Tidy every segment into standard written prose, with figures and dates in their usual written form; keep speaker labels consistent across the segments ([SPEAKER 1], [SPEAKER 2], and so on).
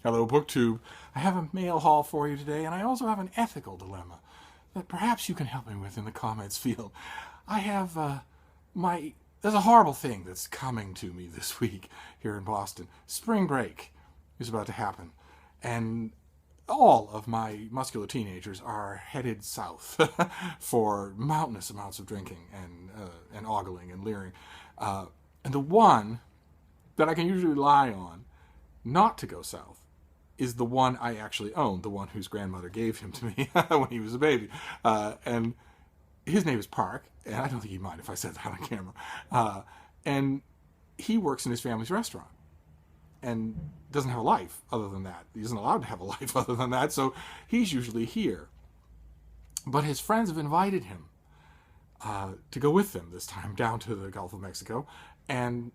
[SPEAKER 1] Hello, BookTube. I have a mail haul for you today, and I also have an ethical dilemma that perhaps you can help me with in the comments field. I have there's a horrible thing that's coming to me this week here in Boston. Spring break is about to happen, and all of my muscular teenagers are headed south for mountainous amounts of drinking and ogling and leering. And the one that I can usually rely on not to go south is the one I actually own, the one whose grandmother gave him to me when he was a baby. And his name is Park, and I don't think he'd mind if I said that on camera. And he works in his family's restaurant and doesn't have a life other than that. He isn't allowed to have a life other than that, so he's usually here. But his friends have invited him to go with them this time down to the Gulf of Mexico, and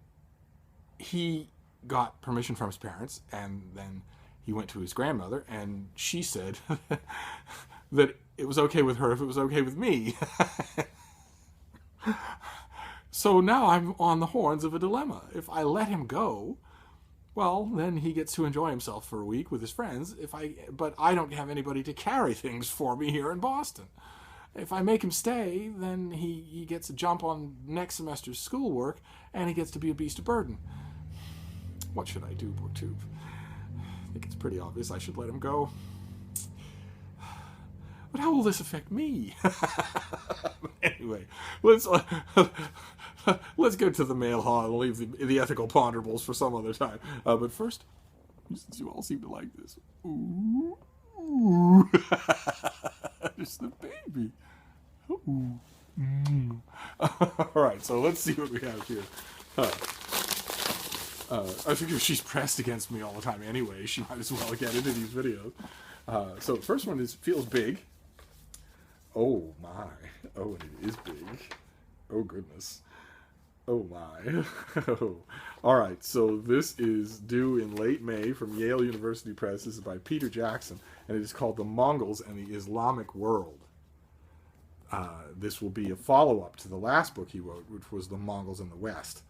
[SPEAKER 1] he got permission from his parents, and then he went to his grandmother, and she said that it was okay with her if it was okay with me. So now I'm on the horns of a dilemma. If I let him go, well, then he gets to enjoy himself for a week with his friends. But I don't have anybody to carry things for me here in Boston. If I make him stay, then he gets a jump on next semester's schoolwork, and he gets to be a beast of burden. What should I do, BookTube? I think it's pretty obvious I should let him go. But how will this affect me? Anyway, let's get to the mail haul and leave the ethical ponderables for some other time. But first, since you all seem to like this, ooh, it's the baby. Ooh. All right, so let's see what we have here. I figure she's pressed against me all the time anyway. She might as well get into these videos. So the first one feels big. Oh my. Oh, and it is big. Oh goodness. Oh my. Oh. All right, so this is due in late May from Yale University Press. This is by Peter Jackson, and it is called The Mongols and the Islamic World. This will be a follow-up to the last book he wrote, which was The Mongols in the West.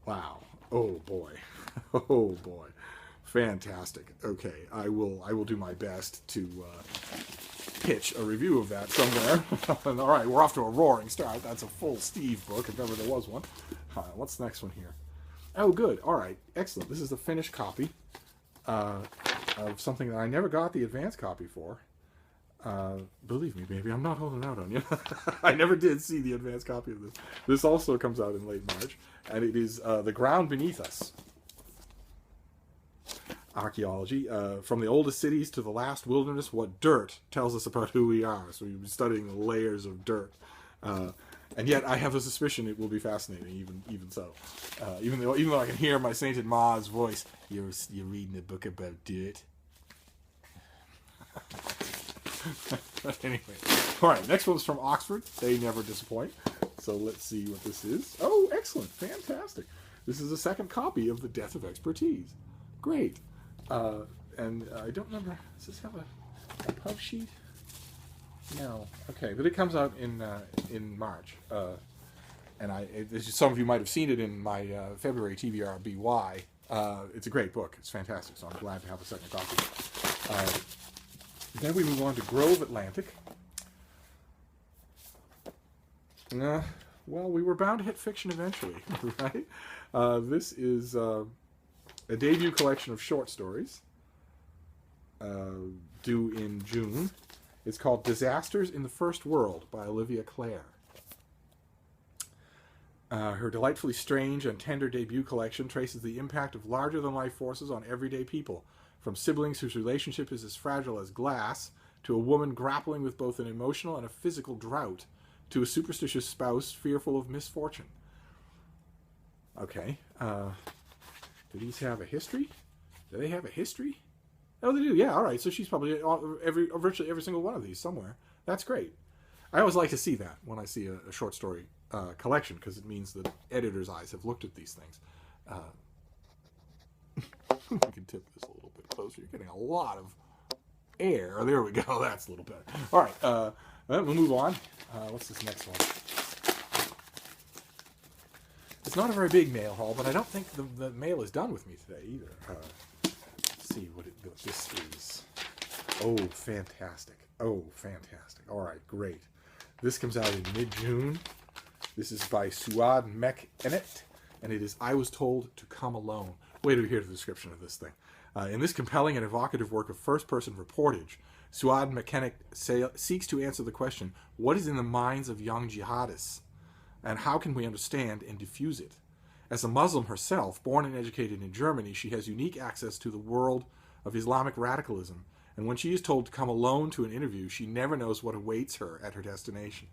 [SPEAKER 1] Wow. Oh boy. Oh boy. Fantastic. Okay, I will do my best to pitch a review of that somewhere. All right, we're off to a roaring start. That's a full Steve book, if ever there was one. What's the next one here? Oh, good. All right, excellent. This is the finished copy of something that I never got the advance copy for. Believe me, baby, I'm not holding out on you. I never did see the advance copy of this. This also comes out in late March, and it is The Ground Beneath Us. Archaeology. From the oldest cities to the last wilderness, what dirt tells us about who we are. So you'll be studying the layers of dirt. And yet I have a suspicion it will be fascinating, even so. Even though I can hear my sainted Ma's voice, you're reading a book about dirt. Anyway, all right. Next one's from Oxford. They never disappoint. So let's see what this is. Oh, excellent, fantastic. This is a second copy of The Death of Expertise. Great. And I don't remember. Does this have a pub sheet? No. Okay, but it comes out in March. And some of you might have seen it in my February TBR BY. It's a great book. It's fantastic. So I'm glad to have a second copy. Then we move on to Grove Atlantic. Well, we were bound to hit fiction eventually, right? This is a debut collection of short stories due in June. It's called Disasters in the First World by Olivia Clare. Her delightfully strange and tender debut collection traces the impact of larger-than-life forces on everyday people, from siblings whose relationship is as fragile as glass, to a woman grappling with both an emotional and a physical drought, to a superstitious spouse fearful of misfortune. Okay. Do these have a history? Do they have a history? Oh, they do. Yeah, all right. So she's probably virtually every single one of these somewhere. That's great. I always like to see that when I see a short story collection, because it means that editors' eyes have looked at these things. We can tip this a little bit closer. You're getting a lot of air. There we go. That's a little better. All right. Then we'll move on. What's this next one? It's not a very big mail haul, but I don't think the mail is done with me today either. see what this is. Oh, fantastic. Oh, fantastic. All right, great. This comes out in mid-June. This is by Suad Mekhenet, and it is I Was Told to Come Alone. Wait till you hear the description of this thing. In this compelling and evocative work of first-person reportage, Suad Mekhenet seeks to answer the question, what is in the minds of young jihadists, and how can we understand and diffuse it? As a Muslim herself, born and educated in Germany, she has unique access to the world of Islamic radicalism, and when she is told to come alone to an interview, she never knows what awaits her at her destination.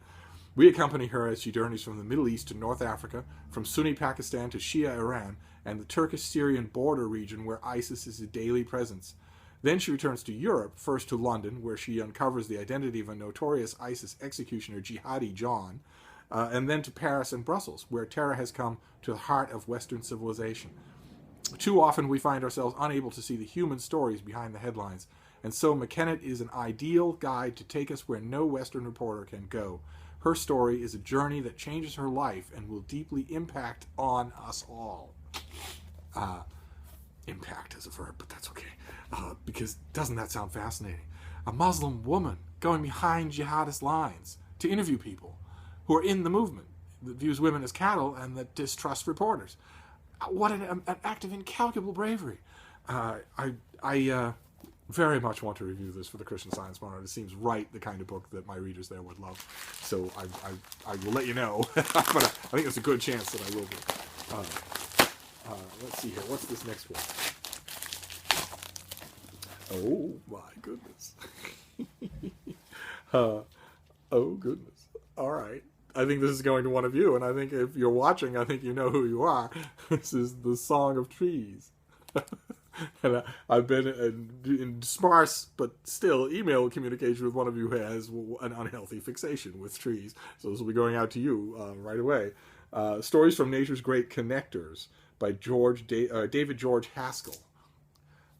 [SPEAKER 1] We accompany her as she journeys from the Middle East to North Africa, from Sunni Pakistan to Shia Iran, and the Turkish-Syrian border region where ISIS is a daily presence. Then she returns to Europe, first to London, where she uncovers the identity of a notorious ISIS executioner, Jihadi John, and then to Paris and Brussels, where terror has come to the heart of Western civilization. Too often we find ourselves unable to see the human stories behind the headlines, and so Mekhenet is an ideal guide to take us where no Western reporter can go. Her story is a journey that changes her life and will deeply impact on us all. Impact as a verb, but that's okay. Because doesn't that sound fascinating? A Muslim woman going behind jihadist lines to interview people who are in the movement that views women as cattle and that distrust reporters. What an act of incalculable bravery. I very much want to review this for the Christian Science Monitor. It seems right the kind of book that my readers there would love. So I will let you know. But I think there's a good chance that I will be. Let's see here. What's this next one? Oh, my goodness. Oh, goodness. All right. I think this is going to one of you, and I think if you're watching, I think you know who you are. This is The Song of Trees. And I've been in sparse, but still, email communication with one of you who has an unhealthy fixation with trees. So this will be going out to you right away. Stories from Nature's Great Connectors by David George Haskell.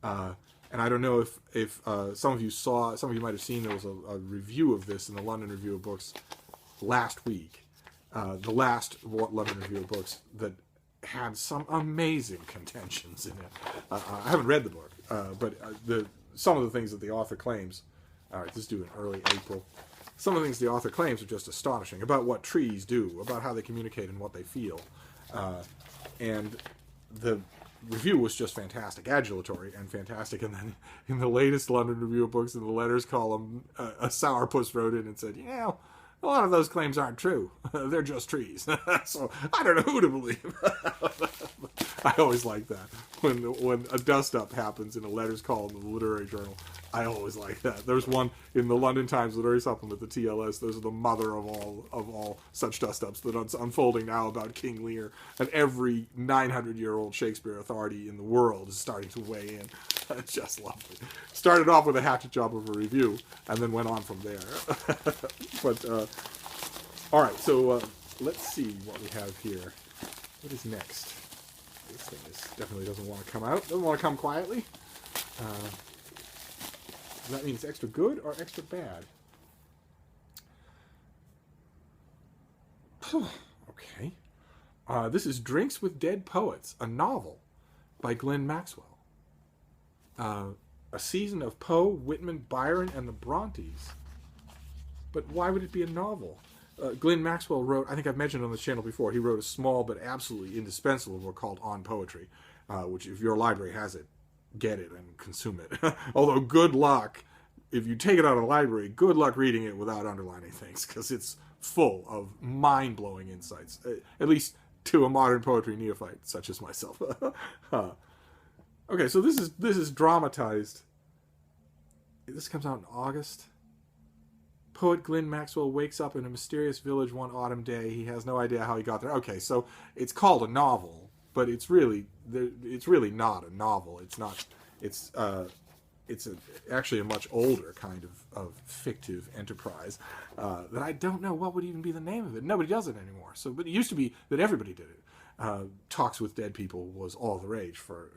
[SPEAKER 1] And I don't know if some of you might have seen, there was a review of this in the London Review of Books last week. The last London Review of Books that had some amazing contentions in it. I haven't read the book, but some of the things that the author claims, all right, this is due in early April, some of the things the author claims are just astonishing about what trees do, about how they communicate and what they feel. And the review was just fantastic, adulatory and fantastic. And then in the latest London Review of Books, in the letters column, a sourpuss wrote in and said, a lot of those claims aren't true. They're just trees. So I don't know who to believe. I always like that. When a dust-up happens in a letters column in the literary journal, I always like that. There's one in the London Times Literary Supplement, the TLS. Those are the mother of all such dust-ups that's unfolding now about King Lear. And every 900-year-old Shakespeare authority in the world is starting to weigh in. It's just lovely. Started off with a hatchet job of a review, and then went on from there. But, all right, so let's see what we have here. What is next? This thing definitely doesn't want to come out. Doesn't want to come quietly. Does that mean it's extra good or extra bad? Okay. This is Drinks with Dead Poets, a novel by Glenn Maxwell. A season of Poe, Whitman, Byron, and the Brontes. But why would it be a novel? Glenn Maxwell wrote, I think I've mentioned on this channel before, he wrote a small but absolutely indispensable book called On Poetry, which if your library has it, get it and consume it. Although good luck, if you take it out of the library, good luck reading it without underlining things, because it's full of mind-blowing insights, at least to a modern poetry neophyte such as myself. Okay, so this is dramatized. This comes out in August. Poet Glenn Maxwell wakes up in a mysterious village one autumn day. He has no idea how he got there. Okay, so it's called a novel, but it's really not a novel. It's not. It's actually a much older kind of fictive enterprise that I don't know what would even be the name of it. Nobody does it anymore. So, but it used to be that everybody did it. Talks with Dead People was all the rage for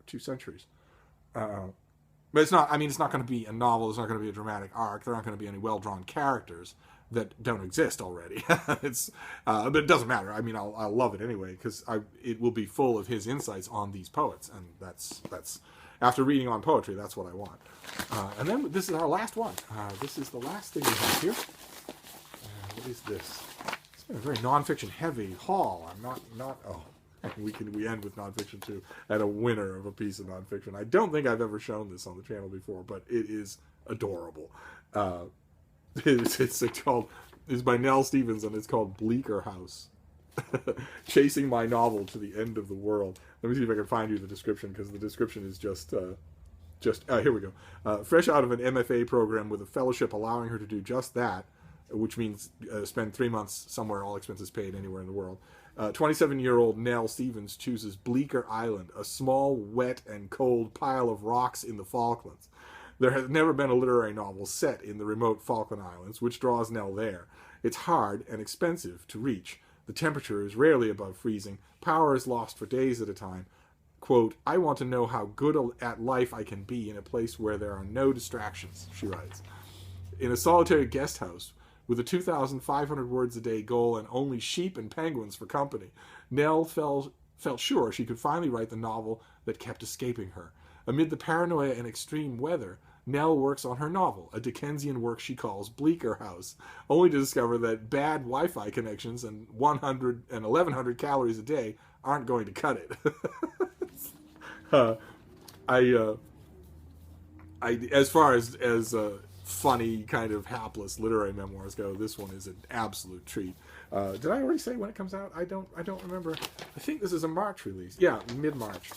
[SPEAKER 1] 2 centuries. But it's not. I mean, it's not going to be a novel. It's not going to be a dramatic arc. There aren't going to be any well-drawn characters that don't exist already. But it doesn't matter. I mean, I'll love it anyway because it will be full of his insights on these poets, and that's After reading on poetry, that's what I want. And then this is our last one. This is the last thing we have here. What is this? It's been a very nonfiction heavy haul. I'm not. Oh, we end with nonfiction too, and a winner of a piece of nonfiction. I don't think I've ever shown this on the channel before, but it is adorable. It's by Nell Stevens, and it's called Bleaker House. Chasing my novel to the end of the world. Let me see if I can find you the description, because the description is just here we go. Fresh out of an MFA program with a fellowship allowing her to do just that, which means spend 3 months somewhere, all expenses paid, anywhere in the world. 27-year-old Nell Stevens chooses Bleaker Island, a small, wet, and cold pile of rocks in the Falklands. There has never been a literary novel set in the remote Falkland Islands, which draws Nell there. It's hard and expensive to reach. The temperature is rarely above freezing. Power is lost for days at a time. Quote, I want to know how good at life I can be in a place where there are no distractions, she writes. In a solitary guest house, with a 2,500 words a day goal and only sheep and penguins for company, Nell felt sure she could finally write the novel that kept escaping her. Amid the paranoia and extreme weather, Nell works on her novel, a Dickensian work she calls Bleaker House, only to discover that bad Wi-Fi connections and 100 and 1,100 calories a day aren't going to cut it. As far as funny, kind of hapless literary memoirs go, this one is an absolute treat. Did I already say when it comes out? I don't remember. I think this is a March release. Yeah, mid-March.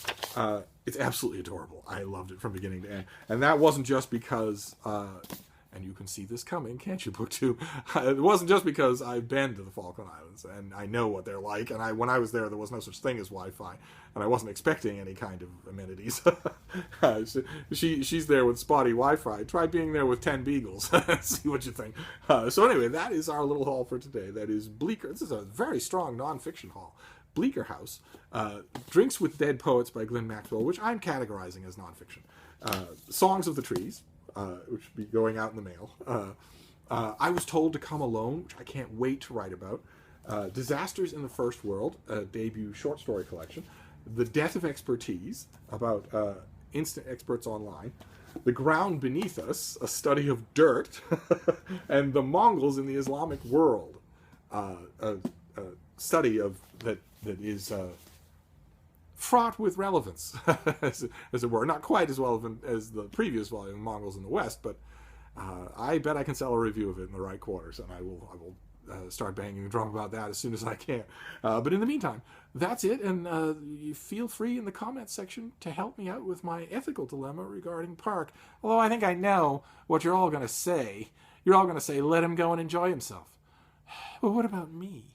[SPEAKER 1] It's absolutely adorable. I loved it from beginning to end. And that wasn't just because, and you can see this coming, can't you, BookTube? It wasn't just because I've been to the Falkland Islands and I know what they're like. And when I was there was no such thing as Wi-Fi, and I wasn't expecting any kind of amenities. She's there with spotty Wi-Fi. Try being there with 10 beagles. See what you think. So anyway, that is our little haul for today. That is Bleaker. This is a very strong nonfiction haul. Bleaker House, Drinks with Dead Poets by Glenn Maxwell, which I'm categorizing as nonfiction. Songs of the Trees, which will be going out in the mail. I Was Told to Come Alone, which I can't wait to write about. Disasters in the First World, a debut short story collection. The Death of Expertise, about instant experts online. The Ground Beneath Us, a study of dirt. And The Mongols in the Islamic World, a study of that is fraught with relevance, as it were. Not quite as relevant as the previous volume, Mongols in the West, but I bet I can sell a review of it in the right quarters, and I will start banging the drum about that as soon as I can. But in the meantime, that's it, and you feel free in the comments section to help me out with my ethical dilemma regarding Park. Although I think I know what you're all going to say. You're all going to say, let him go and enjoy himself. Well, what about me?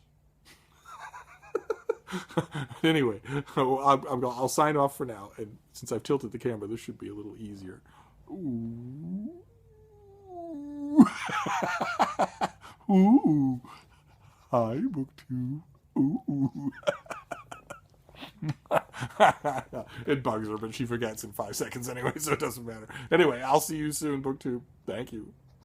[SPEAKER 1] Anyway, I'll sign off for now, and since I've tilted the camera, this should be a little easier. Ooh. Ooh. Hi, BookTube. Ooh. It bugs her, but she forgets in 5 seconds anyway, so it doesn't matter. Anyway, I'll see you soon, BookTube. Thank you.